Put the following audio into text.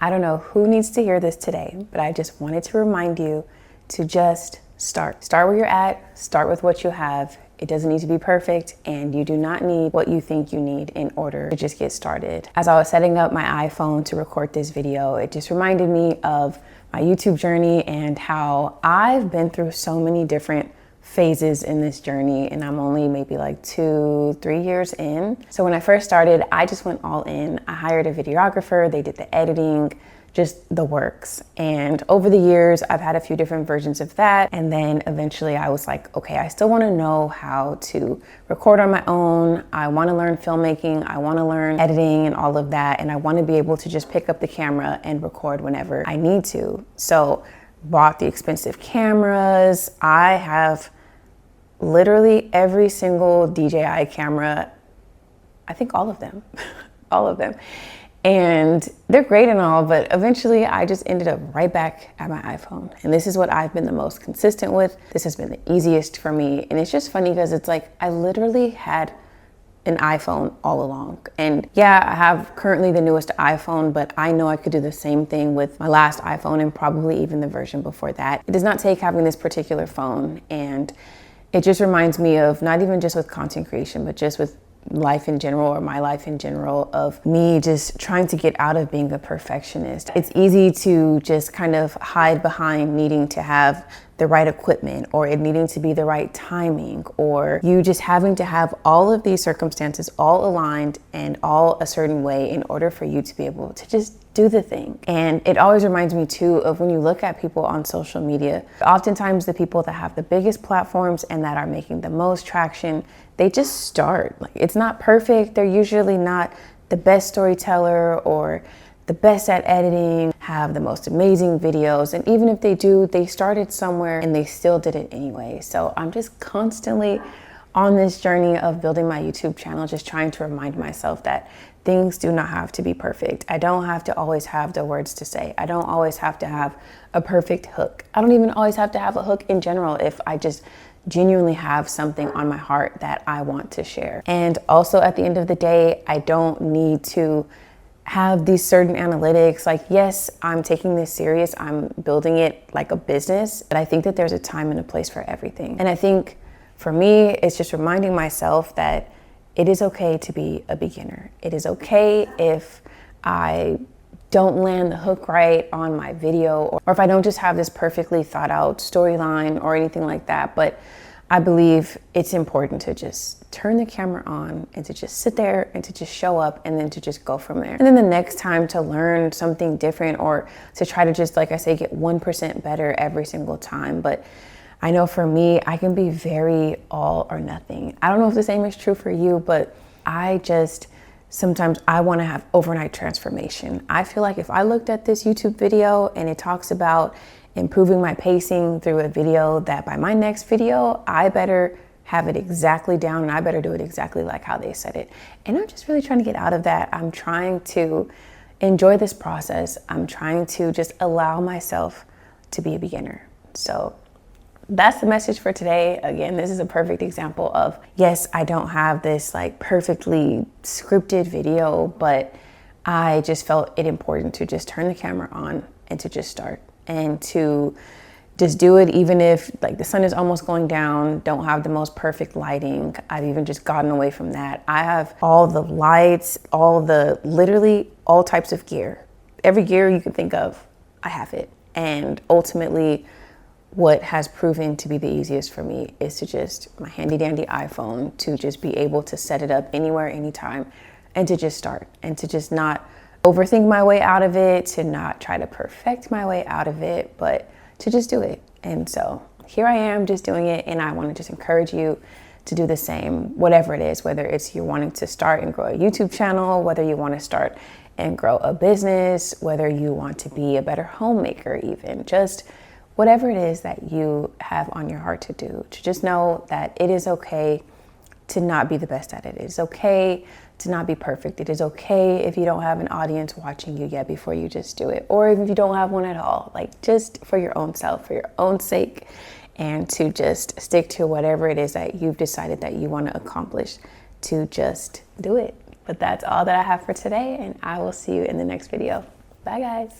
I don't know who needs to hear this today, but I just wanted to remind you to just start. Start where you're at, start with what you have. It doesn't need to be perfect, and you do not need what you think you need in order to just get started. As I was setting up my iPhone to record this video, it just reminded me of my YouTube journey and how I've been through so many different phases in this journey, and I'm only maybe like 2-3 years in. So when I first started, I just went all in. I hired a videographer, they did the editing, just the works. And over the years, I've had a few different versions of that. And then eventually I was like, okay, I still want to know how to record on my own. I want to learn filmmaking. I want to learn editing and all of that. And I want to be able to just pick up the camera and record whenever I need to. So bought the expensive cameras. I have literally every single DJI camera, I think all of them, all of them. And they're great and all, but eventually I just ended up right back at my iPhone. And this is what I've been the most consistent with. This has been the easiest for me. And it's just funny because it's like, I literally had an iPhone all along. And yeah, I have currently the newest iPhone, but I know I could do the same thing with my last iPhone and probably even the version before that. It does not take having this particular phone. And it just reminds me of not even just with content creation, but just with life in general, or my life in general, of me just trying to get out of being a perfectionist. It's easy to just kind of hide behind needing to have the right equipment, or it needing to be the right timing, or you just having to have all of these circumstances all aligned and all a certain way in order for you to be able to just do the thing. And it always reminds me too of when you look at people on social media, oftentimes the people that have the biggest platforms and that are making the most traction, they just start. Like, it's not perfect. They're usually not the best storyteller or the best at editing, have the most amazing videos. And even if they do, they started somewhere and they still did it anyway. So I'm just constantly on this journey of building my YouTube channel, just trying to remind myself that things do not have to be perfect. I don't have to always have the words to say. I don't always have to have a perfect hook. I don't even always have to have a hook in general if I just genuinely have something on my heart that I want to share. And also at the end of the day, I don't need to have these certain analytics. Like, yes, I'm taking this serious. I'm building it like a business, but I think that there's a time and a place for everything. And I think for me, it's just reminding myself that it is okay to be a beginner. It is okay if I don't land the hook right on my video, or if I don't just have this perfectly thought out storyline or anything like that. But I believe it's important to just turn the camera on and to just sit there and to just show up and then to just go from there. And then the next time to learn something different, or to try to just, like I say, get 1% better every single time. But I know for me, I can be very all or nothing. I don't know if the same is true for you, but sometimes I want to have overnight transformation. I feel like if I looked at this YouTube video and it talks about improving my pacing through a video, that by my next video, I better have it exactly down and I better do it exactly like how they said it. And I'm just really trying to get out of that. I'm trying to enjoy this process. I'm trying to just allow myself to be a beginner. So that's the message for today. Again, this is a perfect example of, yes, I don't have this like perfectly scripted video, but I just felt it important to just turn the camera on and to just start and to just do it, even if like the sun is almost going down, don't have the most perfect lighting. I've even just gotten away from that. I have all the lights, literally all types of gear. Every gear you can think of, I have it. And ultimately, what has proven to be the easiest for me is to just my handy dandy iPhone, to just be able to set it up anywhere, anytime, and to just start, and to just not overthink my way out of it, to not try to perfect my way out of it, but to just do it. And so here I am just doing it, and I want to just encourage you to do the same, whatever it is, whether it's you're wanting to start and grow a YouTube channel, whether you want to start and grow a business, whether you want to be a better homemaker, even just whatever it is that you have on your heart to do, to just know that it is okay to not be the best at it. It's okay to not be perfect. It is okay if you don't have an audience watching you yet before you just do it, or if you don't have one at all, like just for your own self, for your own sake, and to just stick to whatever it is that you've decided that you want to accomplish, to just do it. But that's all that I have for today, and I will see you in the next video. Bye, guys.